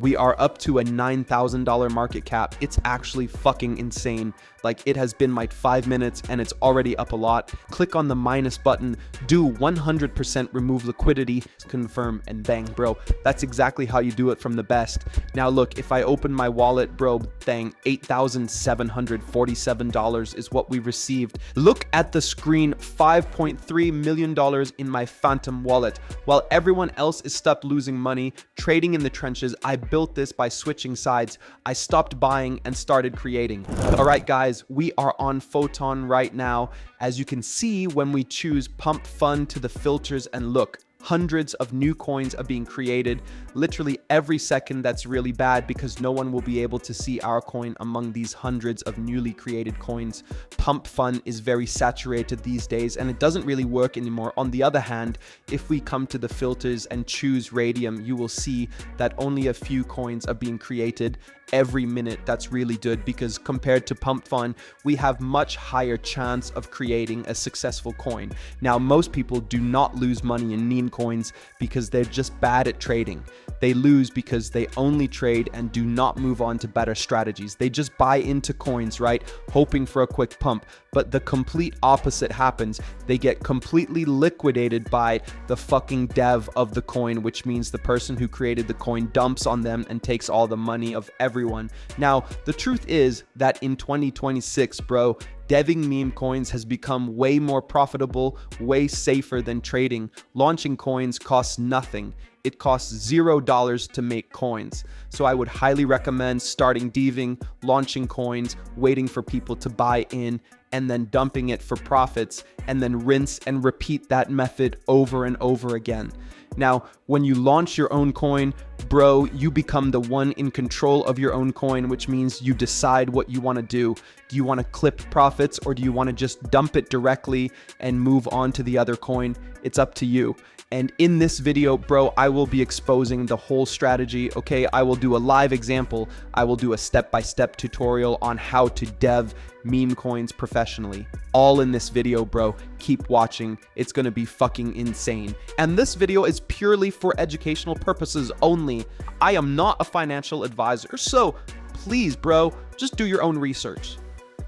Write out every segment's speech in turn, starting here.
We are up to a $9,000 market cap. It's actually fucking insane. Like, it has been like 5 minutes and it's already up a lot. Click on the minus button, do 100% remove liquidity, confirm, and bang, bro. That's exactly how you do it from the best. Now look, if I open my wallet, bro, dang, $8,747 is what we received. Look at the screen, $5.3 million in my phantom wallet. While everyone else is stuck losing money, trading in the trenches, I built this by switching sides. I stopped buying and started creating. All right, guys, we are on Photon right now. As you can see, when we choose pumpfun to the filters, and look, hundreds of new coins are being created literally every second. That's really bad because no one will be able to see our coin among these hundreds of newly created coins. Pumpfun is very saturated these days and it doesn't really work anymore. On the other hand, if we come to the filters and choose Raydium, you will see that only a few coins are being created every minute. That's really good because compared to pumpfun, we have much higher chance of creating a successful coin. Now, most people do not lose money in meme coins because they're just bad at trading. They lose because they only trade and do not move on to better strategies. They just buy into coins, right? Hoping for a quick pump. But the complete opposite happens. They get completely liquidated by the fucking dev of the coin, which means the person who created the coin dumps on them and takes all the money of everyone. Now, the truth is that in 2026, bro, deving meme coins has become way more profitable, way safer than trading. Launching coins costs nothing. It costs $0 to make coins. So I would highly recommend starting deving, launching coins, waiting for people to buy in, and then dumping it for profits, and then rinse and repeat that method over and over again. Now, when you launch your own coin, bro, you become the one in control of your own coin, which means you decide what you want to do. Do you want to clip profits or do you want to just dump it directly and move on to the other coin? It's up to you. And in this video, bro, I will be exposing the whole strategy, okay? I will do a live example. I will do a step-by-step tutorial on how to dev meme coins professionally. All in this video, bro. Keep watching. It's gonna be fucking insane. And this video is purely for educational purposes only. I am not a financial advisor, so please, bro, just do your own research.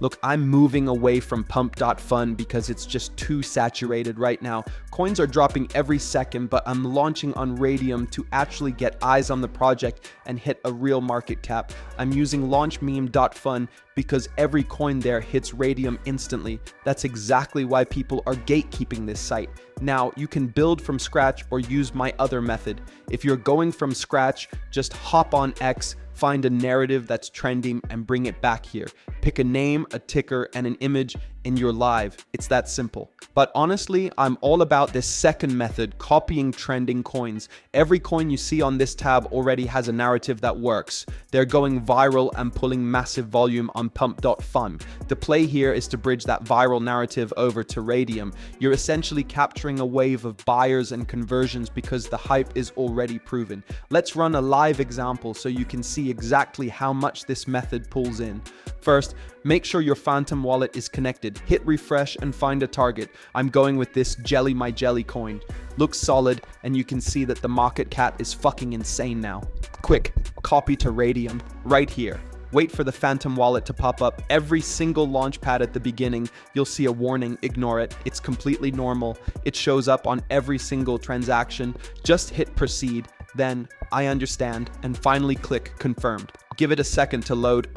Look, I'm moving away from pump.fun because it's just too saturated right now. Coins are dropping every second, but I'm launching on Raydium to actually get eyes on the project and hit a real market cap. I'm using launchmeme.fun because every coin there hits Raydium instantly. That's exactly why people are gatekeeping this site. Now, you can build from scratch or use my other method. If you're going from scratch, just hop on X, find a narrative that's trending and bring it back here. Pick a name, a ticker, and an image, and you're live. It's that simple. But honestly, I'm all about this second method, copying trending coins. Every coin you see on this tab already has a narrative that works. They're going viral and pulling massive volume on pump.fun. The play here is to bridge that viral narrative over to Raydium. You're essentially capturing a wave of buyers and conversions because the hype is already proven. Let's run a live example so you can see exactly how much this method pulls in. First, make sure your Phantom wallet is connected. Hit refresh and find a target. I'm going with this Jelly My Jelly coin. Looks solid, and you can see that the market cap is fucking insane now. Quick, copy to Raydium right here. Wait for the Phantom wallet to pop up. Every single launch pad at the beginning, you'll see a warning, ignore it. It's completely normal. It shows up on every single transaction. Just hit proceed, then I understand, and finally click confirmed. Give it a second to load.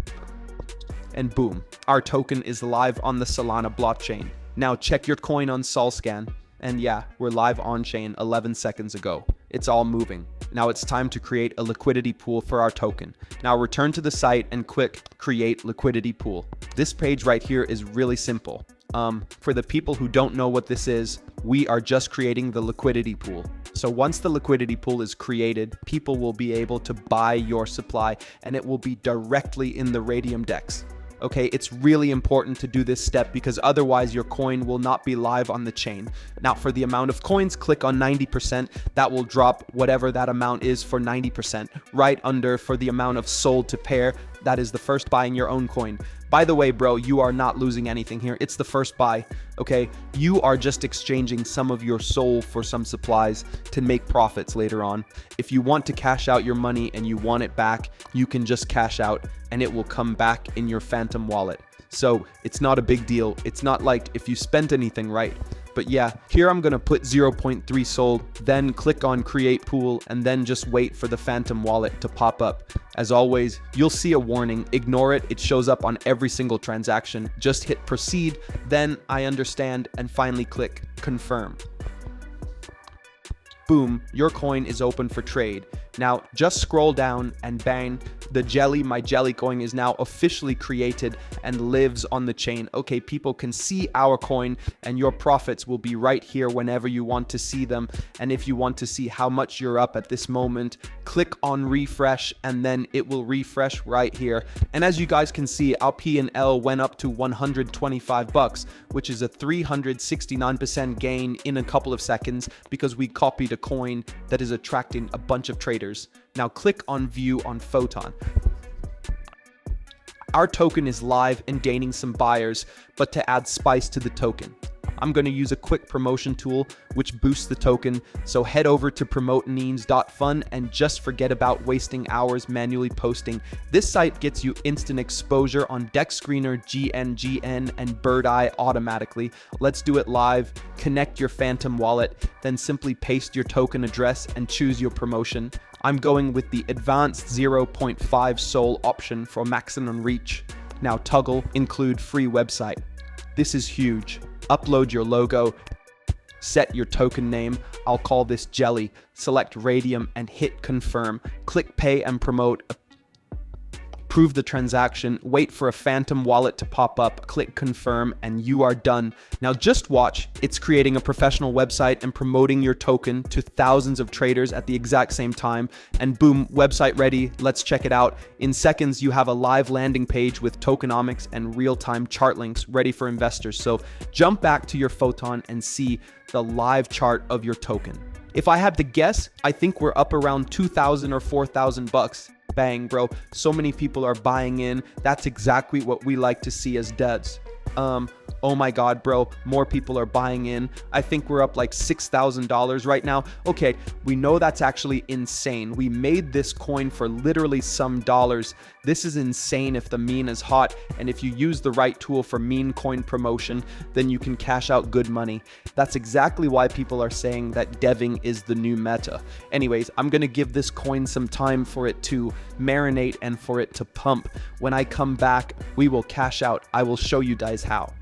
And boom, our token is live on the Solana blockchain. Now check your coin on SolScan. And yeah, we're live on chain 11 seconds ago. It's all moving. Now it's time to create a liquidity pool for our token. Now return to the site and click create liquidity pool. This page right here is really simple. For the people who don't know what this is, we are just creating the liquidity pool. So once the liquidity pool is created, people will be able to buy your supply and it will be directly in the Raydium DEX. Okay, it's really important to do this step because otherwise your coin will not be live on the chain. Now for the amount of coins, click on 90%. That will drop whatever that amount is for 90%. Right under for the amount of sold to pair, That is the first buy in your own coin. By the way, bro, you are not losing anything here. It's the first buy, okay? You are just exchanging some of your soul for some supplies to make profits later on. If you want to cash out your money and you want it back, you can just cash out and it will come back in your Phantom wallet. So it's not a big deal. It's not like if you spent anything, right? But yeah, here I'm gonna put 0.3 soul, then click on create pool, and then just wait for the Phantom wallet to pop up. As always, you'll see a warning. Ignore it. It shows up on every single transaction. Just hit proceed, then I understand, and finally click confirm. Boom, your coin is open for trade. Now just scroll down and bang, my jelly coin is now officially created and lives on the chain. Okay, people can see our coin and your profits will be right here whenever you want to see them. And if you want to see how much you're up at this moment, click on refresh and then it will refresh right here. And as you guys can see, our P&L went up to 125 bucks, which is a 369% gain in a couple of seconds because we copied a coin that is attracting a bunch of traders. Now click on view on Photon. Our token is live and gaining some buyers, but to add spice to the token, I'm going to use a quick promotion tool which boosts the token. So head over to promotememes.fun and just forget about wasting hours manually posting. This site gets you instant exposure on Dex Screener, GNGN, and Bird Eye automatically. Let's do it live. Connect your Phantom wallet, then simply paste your token address and choose your promotion. I'm going with the advanced 0.5 soul option for maximum reach. Now toggle include free website. This is huge. Upload your logo, set your token name. I'll call this Jelly. Select Raydium and hit confirm. Click pay and promote. Approve the transaction, wait for a Phantom wallet to pop up, click confirm, and you are done. Now just watch, it's creating a professional website and promoting your token to thousands of traders at the exact same time. And boom, website ready, let's check it out. In seconds, you have a live landing page with tokenomics and real-time chart links ready for investors. So jump back to your Photon and see the live chart of your token. If I had to guess, I think we're up around 2,000 or 4,000 bucks. Bang, bro. So many people are buying in. That's exactly what we like to see as devs. Oh my God, bro, more people are buying in. I think we're up like $6,000 right now. Okay, we know that's actually insane. We made this coin for literally some dollars. This is insane if the meme is hot, and if you use the right tool for meme coin promotion, then you can cash out good money. That's exactly why people are saying that deving is the new meta. Anyways, I'm gonna give this coin some time for it to marinate and for it to pump. When I come back, we will cash out. I will show you guys how.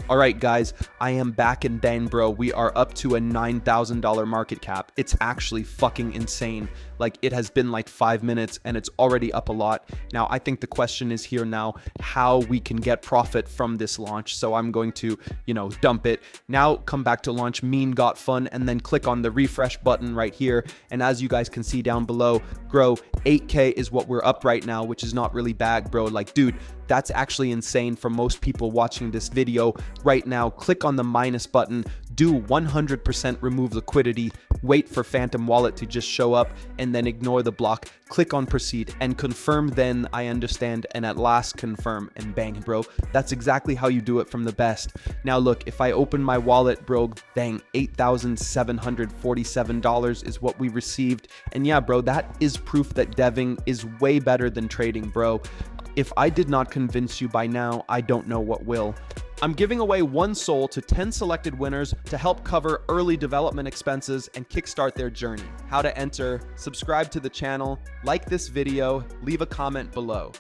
All right, guys, I am back in bang, bro. We are up to a $9,000 market cap. It's actually fucking insane. Like, it has been like 5 minutes and it's already up a lot. Now, I think the question is here now, how we can get profit from this launch. So I'm going to, dump it. Now come back to launch meme.fun and then click on the refresh button right here. And as you guys can see down below, grow 8K is what we're up right now, which is not really bad, bro. Like, dude, that's actually insane for most people watching this video right now. Click on the minus button, do 100% remove liquidity, wait for Phantom wallet to just show up, and then ignore the block. Click on proceed and confirm, then I understand, and at last confirm, and bang, bro. That's exactly how you do it from the best. Now look, if I open my wallet, bro, dang, $8,747 is what we received. And yeah, bro, that is proof that deving is way better than trading, bro. If I did not convince you by now, I don't know what will. I'm giving away 1 soul to 10 selected winners to help cover early development expenses and kickstart their journey. How to enter, subscribe to the channel, like this video, leave a comment below.